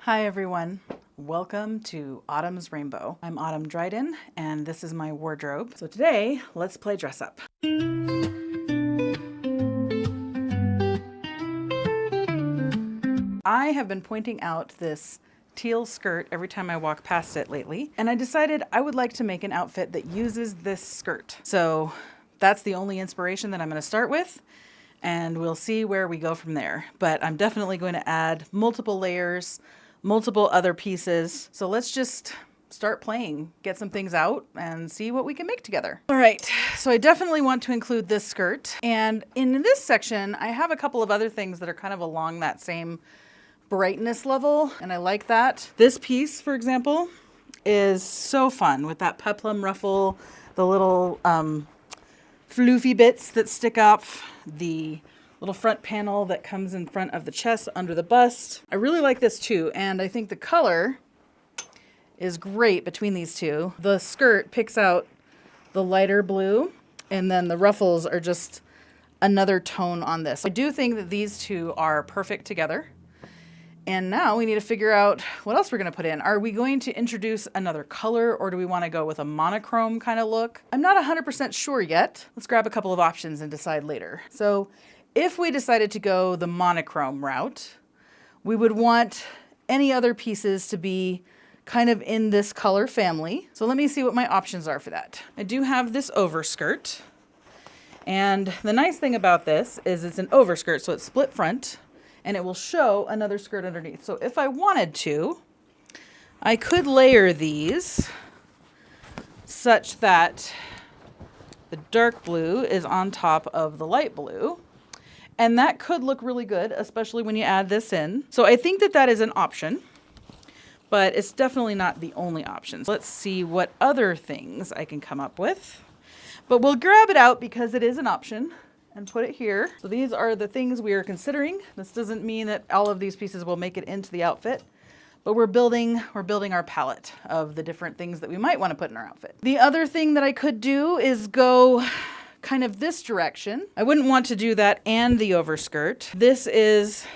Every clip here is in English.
Hi everyone, welcome to Autumn's Rainbow. I'm Autumn Dryden and this is my wardrobe. So today, let's play dress up. I have been pointing out this teal skirt every time I walk past it lately, and I decided I would like to make an outfit that uses this skirt. So that's the only inspiration that I'm going to start with, and we'll see where we go from there. But I'm definitely going to add multiple layers, multiple other pieces. So let's just start playing, get some things out and see what we can make together. All right, so I definitely want to include this skirt. And in this section, I have a couple of other things that are kind of along that same brightness level, and I like that. This piece, for example, is so fun with that peplum ruffle, the little floofy bits that stick up, the little front panel that comes in front of the chest under the bust. I really like this too, and I think the color is great between these two. The skirt picks out the lighter blue, and then the ruffles are just another tone on this. I do think that these two are perfect together. And now we need to figure out what else we're going to put in. Are we going to introduce another color, or do we want to go with a monochrome kind of look? I'm not 100% sure yet. Let's grab a couple of options and decide later. So if we decided to go the monochrome route, we would want any other pieces to be kind of in this color family. So let me see what my options are for that. I do have this overskirt. And the nice thing about this is it's an overskirt, so it's split front, and it will show another skirt underneath. So if I wanted to, I could layer these such that the dark blue is on top of the light blue. And that could look really good, especially when you add this in. So I think that that is an option, but it's definitely not the only option. So let's see what other things I can come up with. But we'll grab it out because it is an option and put it here. So these are the things we are considering. This doesn't mean that all of these pieces will make it into the outfit, but we're building our palette of the different things that we might want to put in our outfit. The other thing that I could do is go kind of this direction. I wouldn't want to do that and the overskirt. This is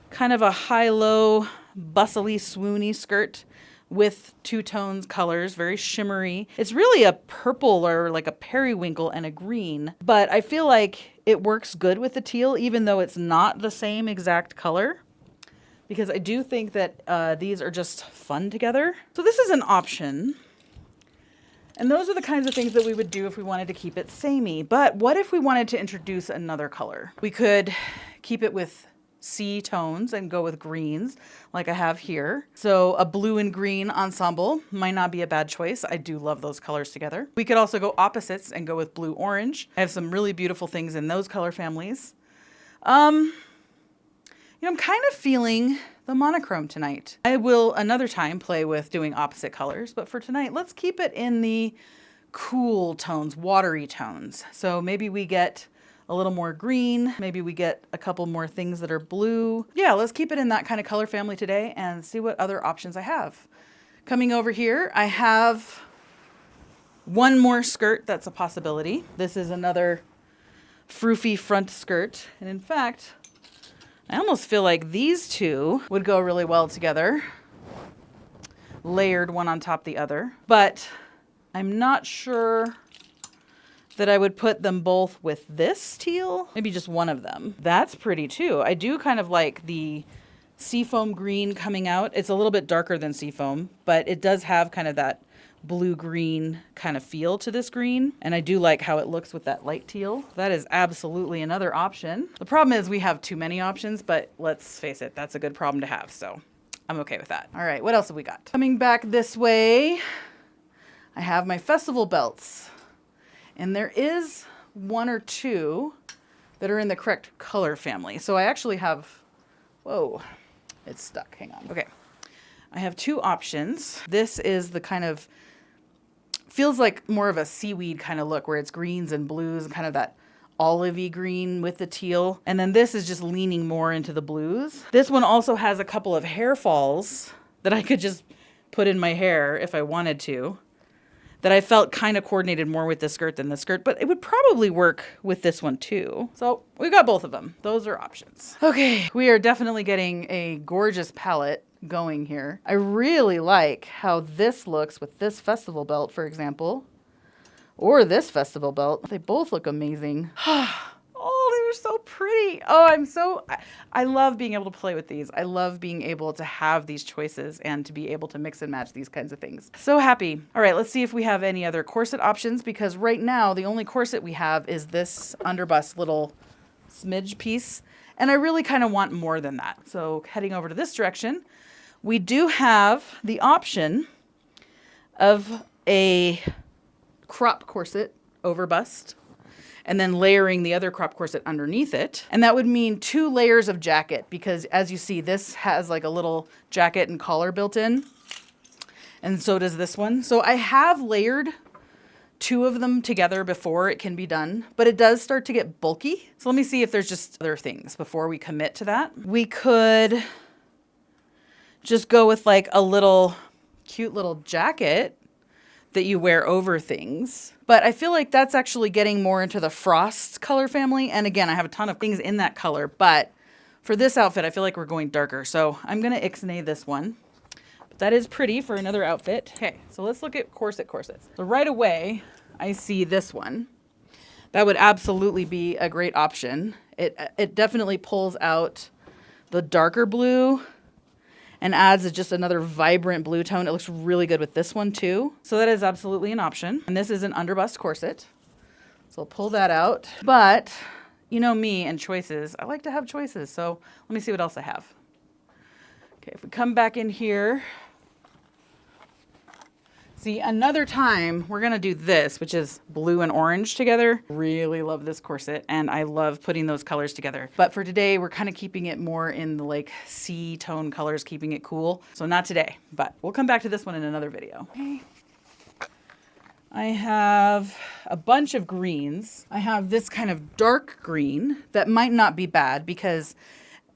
kind of a high-low, bustly, swoony skirt with two-tones colors, very shimmery. It's really a purple or like a periwinkle and a green, but I feel like it works good with the teal, even though it's not the same exact color, because I do think that these are just fun together. So this is an option. And those are the kinds of things that we would do if we wanted to keep it samey. But what if we wanted to introduce another color? We could keep it with sea tones and go with greens like I have here. So a blue and green ensemble might not be a bad choice. I do love those colors together. We could also go opposites and go with blue orange. I have some really beautiful things in those color families. I'm kind of feeling the monochrome tonight. I will another time play with doing opposite colors, but for tonight, let's keep it in the cool tones, watery tones. So maybe we get a little more green. Maybe we get a couple more things that are blue. Yeah, let's keep it in that kind of color family today and see what other options I have. Coming over here, I have one more skirt that's a possibility. This is another froofy front skirt. And in fact, I almost feel like these two would go really well together, layered one on top of the other, but I'm not sure that I would put them both with this teal, maybe just one of them. That's pretty too. I do kind of like the seafoam green coming out. It's a little bit darker than seafoam, but it does have kind of that blue-green kind of feel to this green. And I do like how it looks with that light teal. That is absolutely another option. The problem is we have too many options, but let's face it, that's a good problem to have. So I'm okay with that. All right, what else have we got? Coming back this way, I have my festival belts. And there is one or two that are in the correct color family. So I actually have, whoa, it's stuck, hang on. Okay, I have two options. This is the kind of, feels like more of a seaweed kind of look where it's greens and blues and kind of that olivey green with the teal. And then this is just leaning more into the blues. This one also has a couple of hair falls that I could just put in my hair if I wanted to. that I felt kind of coordinated more with this skirt than this skirt, but it would probably work with this one too. So we got both of them. Those are options. Okay, we are definitely getting a gorgeous palette going here. I really like how this looks with this festival belt, for example, or this festival belt. They both look amazing. Oh, they were so pretty. Oh, I love being able to play with these. I love being able to have these choices and to be able to mix and match these kinds of things. So happy. All right, let's see if we have any other corset options, because right now the only corset we have is this underbust little smidge piece. And I really kind of want more than that. So heading over to this direction, we do have the option of a crop corset over bust, and then layering the other crop corset underneath it. And that would mean 2 layers of jacket, because as you see, this has like a little jacket and collar built in. And so does this one. So I have layered 2 of them together before it can be done, but it does start to get bulky. So let me see if there's just other things before we commit to that. We could just go with like a little cute little jacket that you wear over things. But I feel like that's actually getting more into the frost color family. And again, I have a ton of things in that color, but for this outfit, I feel like we're going darker. So I'm gonna ixnay this one. But that is pretty for another outfit. Okay, so let's look at corsets. So right away, I see this one. That would absolutely be a great option. It definitely pulls out the darker blue and adds just another vibrant blue tone. It looks really good with this one too. So that is absolutely an option. And this is an underbust corset. So I'll pull that out. But you know me and choices. I like to have choices. So let me see what else I have. Okay, if we come back in here. See, another time we're gonna do this, which is blue and orange together. Really love this corset, and I love putting those colors together. But for today, we're kind of keeping it more in the like sea tone colors, keeping it cool. So not today, but we'll come back to this one in another video. Okay. I have a bunch of greens. I have this kind of dark green that might not be bad because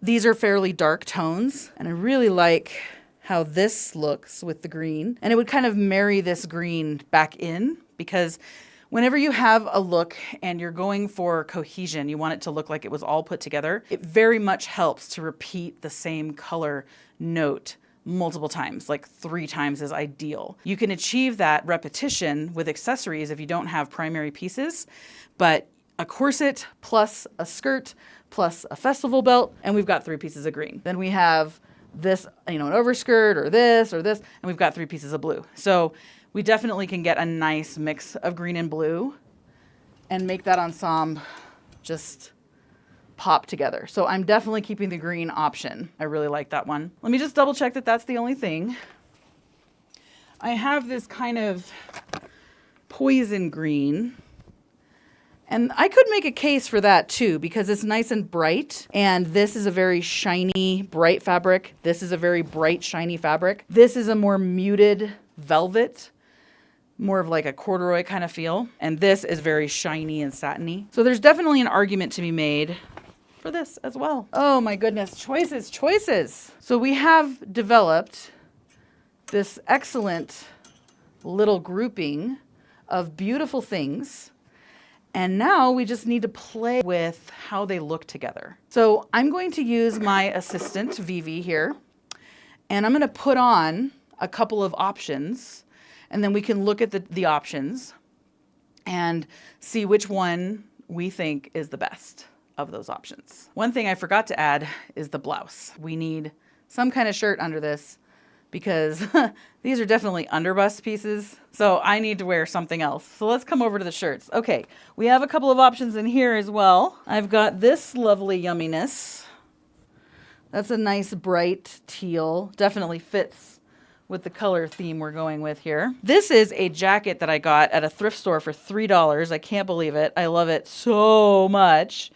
these are fairly dark tones, and I really like how this looks with the green. And it would kind of marry this green back in, because whenever you have a look and you're going for cohesion, you want it to look like it was all put together, it very much helps to repeat the same color note multiple times, like 3 times is ideal. You can achieve that repetition with accessories if you don't have primary pieces, but a corset plus a skirt plus a festival belt, and we've got 3 pieces of green. Then we have this, an overskirt or this, and we've got 3 pieces of blue. So we definitely can get a nice mix of green and blue and make that ensemble just pop together. So I'm definitely keeping the green option. I really like that one. Let me just double check that that's the only thing. I have this kind of poison green. And I could make a case for that too, because it's nice and bright. And this is a very shiny, bright fabric. This is a very bright, shiny fabric. This is a more muted velvet, more of like a corduroy kind of feel. And this is very shiny and satiny. So there's definitely an argument to be made for this as well. Oh my goodness, choices. So we have developed this excellent little grouping of beautiful things. And now we just need to play with how they look together. So I'm going to use my assistant, Vivi, here, and I'm going to put on a couple of options, and then we can look at the options and see which one we think is the best of those options. One thing I forgot to add is the blouse. We need some kind of shirt under this, because these are definitely underbust pieces. So I need to wear something else. So let's come over to the shirts. Okay, we have a couple of options in here as well. I've got this lovely yumminess. That's a nice bright teal. Definitely fits with the color theme we're going with here. This is a jacket that I got at a thrift store for $3. I can't believe it. I love it so much.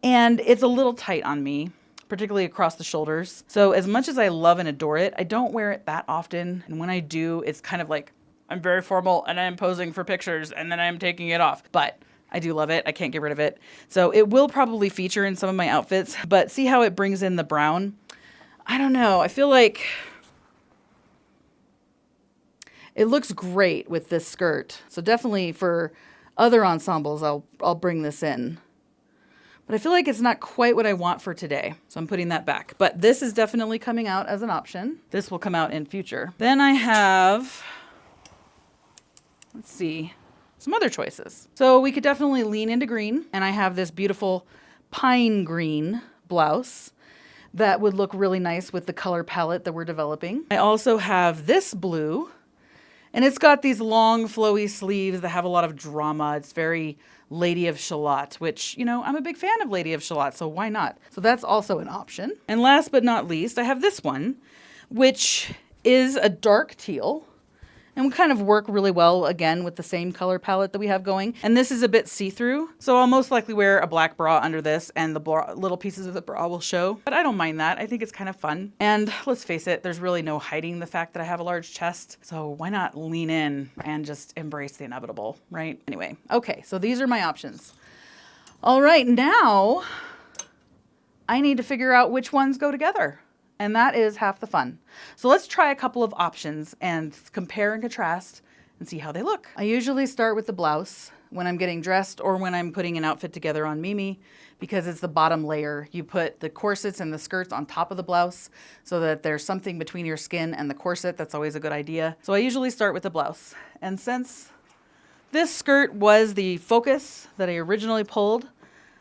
And it's a little tight on me, particularly across the shoulders. So as much as I love and adore it, I don't wear it that often. And when I do, it's kind of like, I'm very formal and I'm posing for pictures and then I'm taking it off. But I do love it. I can't get rid of it. So it will probably feature in some of my outfits, but see how it brings in the brown? I don't know. I feel like It looks great with this skirt. So definitely for other ensembles, I'll bring this in. But I feel like it's not quite what I want for today. So I'm putting that back. But this is definitely coming out as an option. This will come out in future. Then I have, let's see, some other choices. So we could definitely lean into green. And I have this beautiful pine green blouse that would look really nice with the color palette that we're developing. I also have this blue, and it's got these long flowy sleeves that have a lot of drama. It's very Lady of Shalott, which, you know, I'm a big fan of Lady of Shalott, so why not? So that's also an option. And last but not least, I have this one, which is a dark teal. And we kind of work really well, again, with the same color palette that we have going. And this is a bit see-through, so I'll most likely wear a black bra under this, and the little pieces of the bra will show. But I don't mind that. I think it's kind of fun. And let's face it, there's really no hiding the fact that I have a large chest. So why not lean in and just embrace the inevitable, right? Anyway, okay, so these are my options. All right, now I need to figure out which ones go together. And that is half the fun. So let's try a couple of options and compare and contrast and see how they look. I usually start with the blouse when I'm getting dressed or when I'm putting an outfit together on Mimi, because it's the bottom layer. You put the corsets and the skirts on top of the blouse so that there's something between your skin and the corset. That's always a good idea. So I usually start with the blouse. And since this skirt was the focus that I originally pulled,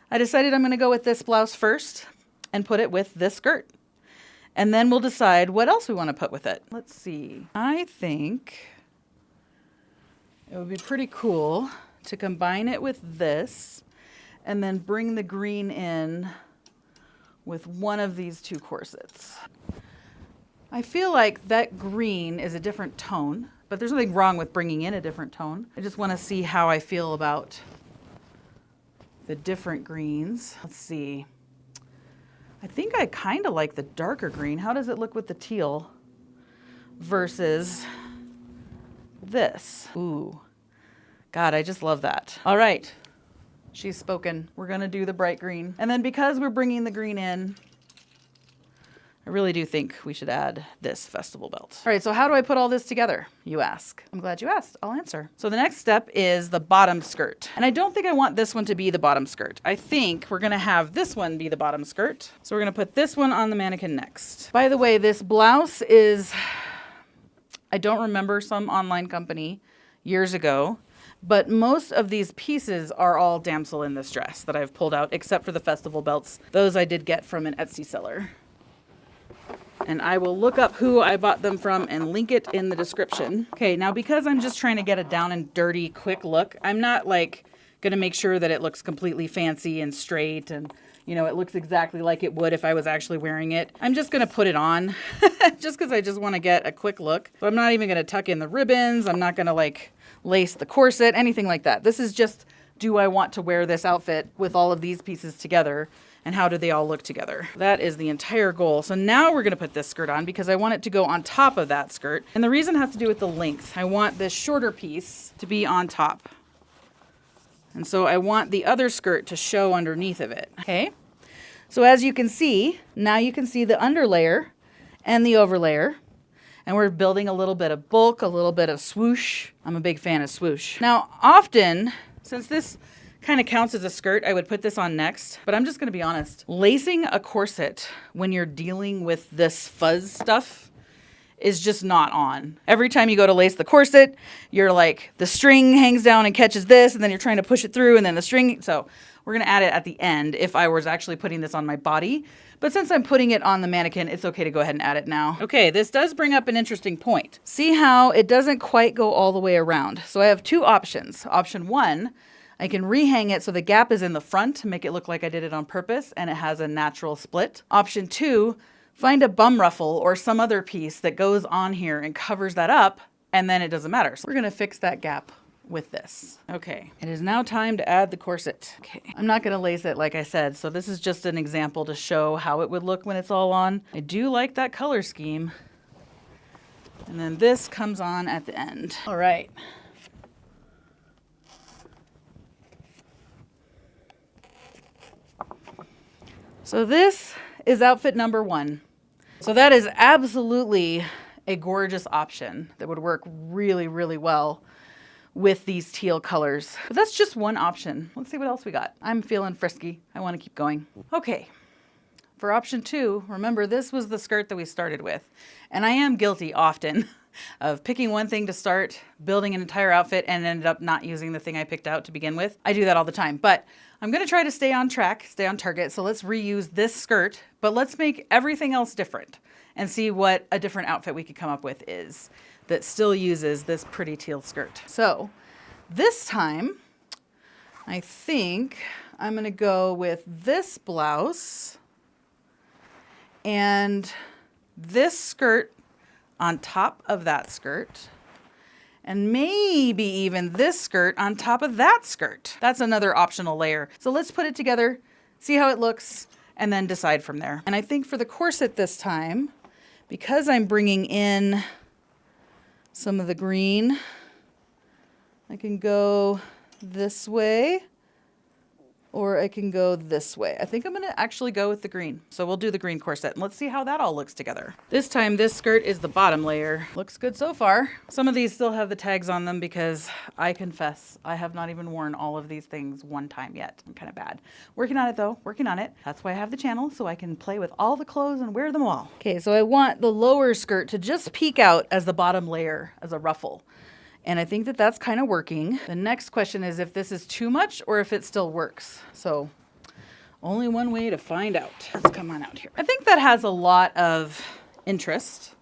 I decided I'm gonna go with this blouse first and put it with this skirt. And then we'll decide what else we want to put with it. Let's see. I think it would be pretty cool to combine it with this and then bring the green in with one of these two corsets. I feel like that green is a different tone, but there's nothing wrong with bringing in a different tone. I just want to see how I feel about the different greens. Let's see. I think I kind of like the darker green. How does it look with the teal versus this? Ooh, God, I just love that. All right, she's spoken. We're gonna do the bright green. And then because we're bringing the green in, I really do think we should add this festival belt. All right, so how do I put all this together, you ask? I'm glad you asked. I'll answer. So the next step is the bottom skirt. And I don't think I want this one to be the bottom skirt. I think we're gonna have this one be the bottom skirt. So we're gonna put this one on the mannequin next. By the way, this blouse is, I don't remember, some online company years ago, but most of these pieces are all damsel in this dress that I've pulled out, except for the festival belts. Those I did get from an Etsy seller. And I will look up who I bought them from and link it in the description. Okay, now because I'm just trying to get a down and dirty, quick look, I'm not like gonna make sure that it looks completely fancy and straight and, you know, it looks exactly like it would if I was actually wearing it. I'm just gonna put it on just because I just want to get a quick look. So I'm not even gonna tuck in the ribbons. I'm not gonna like lace the corset, anything like that. This is just, do I want to wear this outfit with all of these pieces together? And how do they all look together? That is the entire goal. So now we're gonna put this skirt on because I want it to go on top of that skirt. And the reason has to do with the length. I want this shorter piece to be on top. And so I want the other skirt to show underneath of it, okay? So as you can see, now you can see the underlayer and the overlayer. And we're building a little bit of bulk, a little bit of swoosh. I'm a big fan of swoosh. Now, often, since this kind of counts as a skirt, I would put this on next, but I'm just gonna be honest. Lacing a corset when you're dealing with this fuzz stuff is just not on. Every time you go to lace the corset, you're like, the string hangs down and catches this, and then you're trying to push it through, and then the string, so we're gonna add it at the end if I was actually putting this on my body. But since I'm putting it on the mannequin, it's okay to go ahead and add it now. Okay, this does bring up an interesting point. See how it doesn't quite go all the way around. So I have two options. Option one, I can rehang it so the gap is in the front to make it look like I did it on purpose and it has a natural split. Option two, find a bum ruffle or some other piece that goes on here and covers that up, and then it doesn't matter. So we're gonna fix that gap with this. Okay, it is now time to add the corset. Okay, I'm not gonna lace it like I said, so this is just an example to show how it would look when it's all on. I do like that color scheme. And then this comes on at the end. All right. So this is outfit number one. So that is absolutely a gorgeous option that would work really, really well with these teal colors. But that's just one option. Let's see what else we got. I'm feeling frisky. I want to keep going. Okay. For option 2, remember this was the skirt that we started with. And I am guilty often of picking one thing to start, building an entire outfit, and ended up not using the thing I picked out to begin with. I do that all the time, but I'm gonna try to stay on track, stay on target. So let's reuse this skirt, but let's make everything else different and see what a different outfit we could come up with is that still uses this pretty teal skirt. So this time, I think I'm gonna go with this blouse and this skirt on top of that skirt, and maybe even this skirt on top of that skirt. That's another optional layer. So let's put it together, see how it looks, and then decide from there. And I think for the corset this time, because I'm bringing in some of the green, I can go this way, or I can go this way. I think I'm gonna actually go with the green. So we'll do the green corset and let's see how that all looks together. This time this skirt is the bottom layer. Looks good so far. Some of these still have the tags on them because I confess I have not even worn all of these things one time yet. I'm kind of bad. Working on it though, working on it. That's why I have the channel, so I can play with all the clothes and wear them all. Okay, so I want the lower skirt to just peek out as the bottom layer, as a ruffle. And I think that that's kind of working. The next question is if this is too much or if it still works. So only one way to find out. Let's come on out here. I think that has a lot of interest.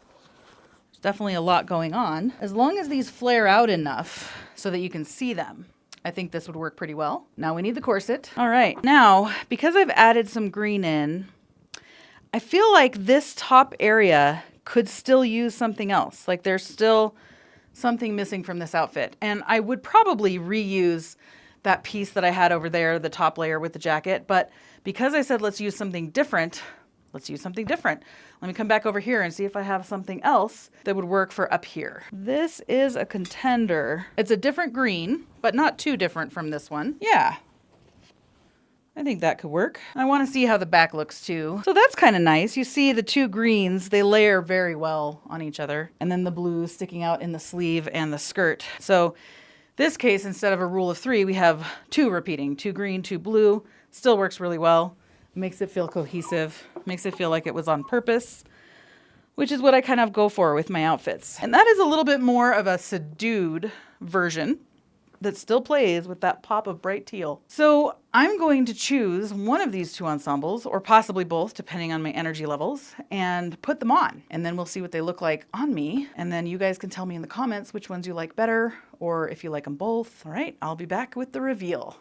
There's definitely a lot going on. As long as these flare out enough so that you can see them, I think this would work pretty well. Now we need the corset. All right, now because I've added some green in, I feel like this top area could still use something else. Like there's still something missing from this outfit. And I would probably reuse that piece that I had over there, the top layer with the jacket. But because I said, let's use something different, let's use something different. Let me come back over here and see if I have something else that would work for up here. This is a contender. It's a different green, but not too different from this one. Yeah. I think that could work. I want to see how the back looks too. So that's kind of nice. You see the two greens, they layer very well on each other. And then the blue sticking out in the sleeve and the skirt. So this case, instead of a rule of 3, we have 2 repeating, 2 green, 2 blue. Still works really well. Makes it feel cohesive. Makes it feel like it was on purpose, which is what I kind of go for with my outfits. And that is a little bit more of a subdued version that still plays with that pop of bright teal. So I'm going to choose one of these 2 ensembles, or possibly both, depending on my energy levels, and put them on. And then we'll see what they look like on me. And then you guys can tell me in the comments which ones you like better, or if you like them both. All right, I'll be back with the reveal.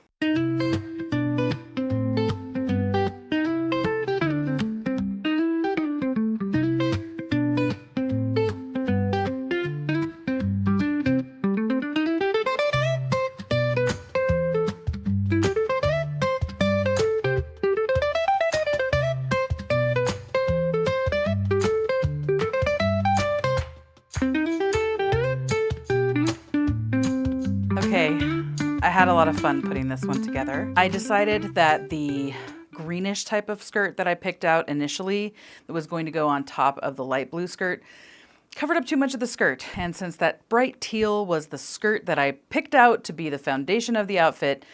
Okay, I had a lot of fun putting this one together. I decided that the greenish type of skirt that I picked out initially that was going to go on top of the light blue skirt covered up too much of the skirt. And since that bright teal was the skirt that I picked out to be the foundation of the outfit,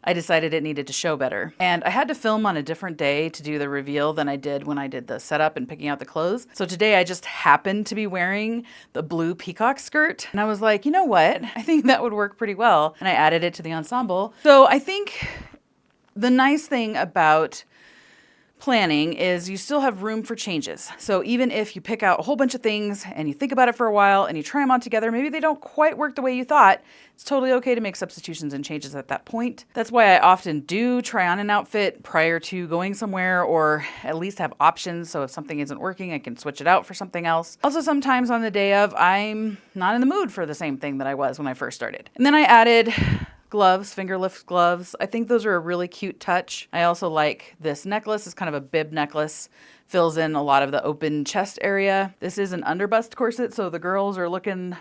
I decided it needed to show better. And I had to film on a different day to do the reveal than I did when I did the setup and picking out the clothes. So today I just happened to be wearing the blue peacock skirt. And I was like, you know what? I think that would work pretty well. And I added it to the ensemble. So I think the nice thing about planning is you still have room for changes. So even if you pick out a whole bunch of things and you think about it for a while and you try them on together, maybe they don't quite work the way you thought, it's totally okay to make substitutions and changes at that point. That's why I often do try on an outfit prior to going somewhere, or at least have options. So if something isn't working, I can switch it out for something else. Also, sometimes on the day of, I'm not in the mood for the same thing that I was when I first started. And then I added gloves, finger lift gloves. I think those are a really cute touch. I also like this necklace. It's kind of a bib necklace. Fills in a lot of the open chest area. This is an underbust corset, so the girls are looking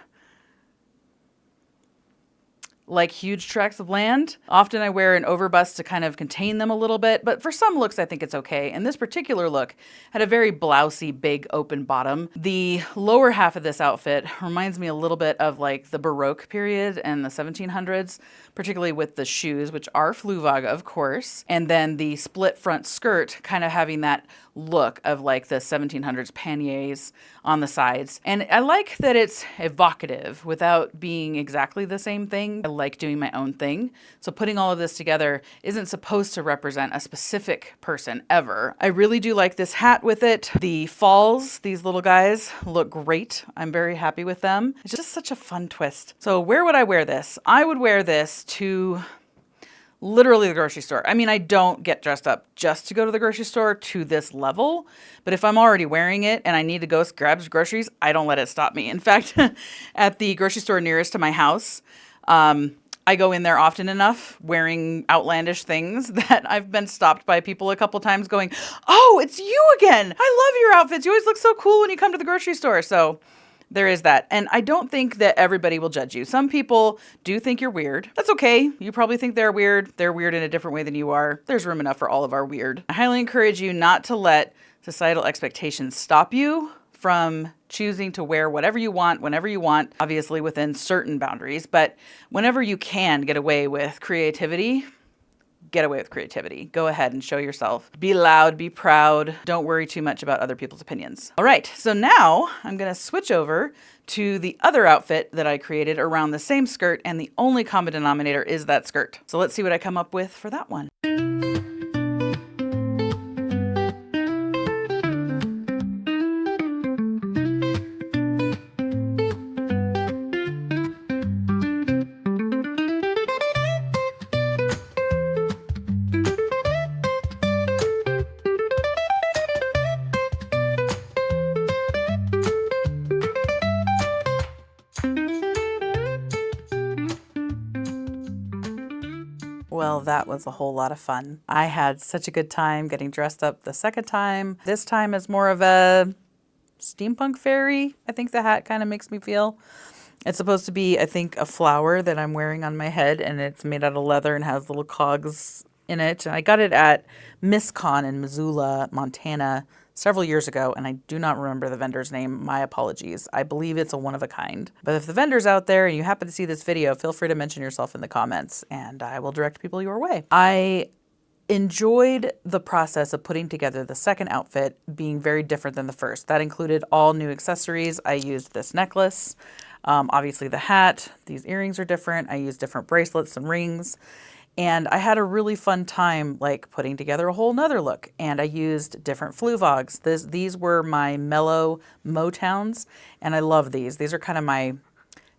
like huge tracts of land. Often I wear an overbust to kind of contain them a little bit, but for some looks I think it's okay. And this particular look had a very blousy, big open bottom. The lower half of this outfit reminds me a little bit of like the Baroque period and the 1700s, particularly with the shoes, which are Fluvag, of course. And then the split front skirt kind of having that look of like the 1700s panniers on the sides. And I like that it's evocative without being exactly the same thing. I like doing my own thing. So putting all of this together isn't supposed to represent a specific person ever. I really do like this hat with it. The falls, these little guys, look great. I'm very happy with them. It's just such a fun twist. So where would I wear this? I would wear this to literally the grocery store. I mean, I don't get dressed up just to go to the grocery store to this level, but if I'm already wearing it and I need to go grab groceries, I don't let it stop me. In fact, at the grocery store nearest to my house, I go in there often enough wearing outlandish things that I've been stopped by people a couple times going, "Oh, it's you again. I love your outfits. You always look so cool when you come to the grocery store." So there is that. And I don't think that everybody will judge you. Some people do think you're weird. That's okay. You probably think they're weird. They're weird in a different way than you are. There's room enough for all of our weird. I highly encourage you not to let societal expectations stop you from choosing to wear whatever you want, whenever you want, obviously within certain boundaries. But whenever you can get away with creativity, get away with creativity. Go ahead and show yourself. Be loud, be proud. Don't worry too much about other people's opinions. All right, so now I'm gonna switch over to the other outfit that I created around the same skirt, and the only common denominator is that skirt. So let's see what I come up with for that one. Well, that was a whole lot of fun. I had such a good time getting dressed up the second time. This time is more of a steampunk fairy. I think the hat kind of makes me feel. It's supposed to be, I think, a flower that I'm wearing on my head, and it's made out of leather and has little cogs in it. I got it at MissCon in Missoula, Montana, several years ago, and I do not remember the vendor's name. My apologies. I believe it's a one-of-a-kind. But if the vendor's out there and you happen to see this video, feel free to mention yourself in the comments, and I will direct people your way. I enjoyed the process of putting together the second outfit being very different than the first. That included all new accessories. I used this necklace, obviously the hat. These earrings are different. I used different bracelets and rings. And I had a really fun time like putting together a whole nother look. And I used different Fluvogs. These were my mellow Motowns, and I love these. These are kind of my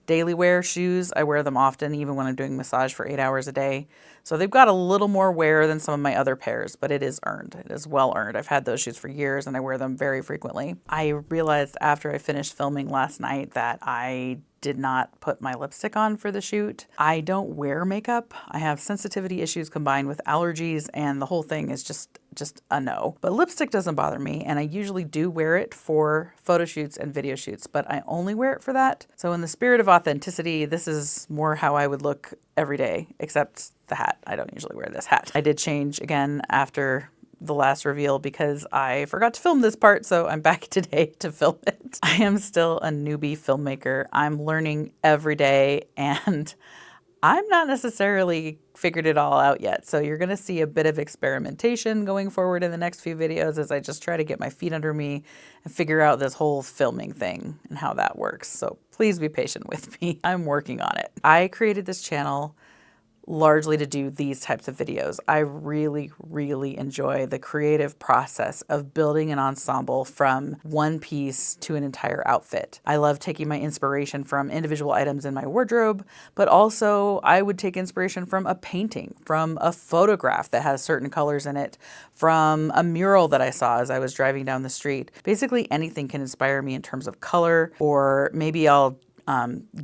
daily wear shoes. I wear them often, even when I'm doing massage for 8 hours a day. So they've got a little more wear than some of my other pairs, but it is earned. It is well earned. I've had those shoes for years and I wear them very frequently. I realized after I finished filming last night that I did not put my lipstick on for the shoot. I don't wear makeup. I have sensitivity issues combined with allergies, and the whole thing is just a no. But lipstick doesn't bother me, and I usually do wear it for photo shoots and video shoots, but I only wear it for that. So in the spirit of authenticity, this is more how I would look every day, except the hat. I don't usually wear this hat. I did change again after the last reveal because I forgot to film this part, so I'm back today to film it. I am still a newbie filmmaker. I'm learning every day, and I'm not necessarily figured it all out yet. So you're gonna see a bit of experimentation going forward in the next few videos as I just try to get my feet under me and figure out this whole filming thing and how that works. So please be patient with me. I'm working on it. I created this channel largely to do these types of videos. I really, really enjoy the creative process of building an ensemble from one piece to an entire outfit. I love taking my inspiration from individual items in my wardrobe, but also I would take inspiration from a painting, from a photograph that has certain colors in it, from a mural that I saw as I was driving down the street. Basically anything can inspire me in terms of color, or maybe I'll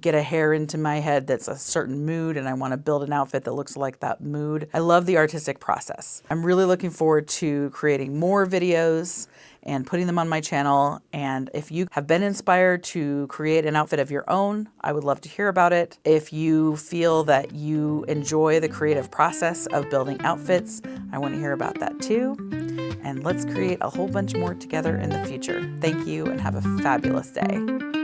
get a hair into my head that's a certain mood and I want to build an outfit that looks like that mood. I love the artistic process. I'm really looking forward to creating more videos and putting them on my channel. And if you have been inspired to create an outfit of your own, I would love to hear about it. If you feel that you enjoy the creative process of building outfits, I want to hear about that too. And let's create a whole bunch more together in the future. Thank you and have a fabulous day.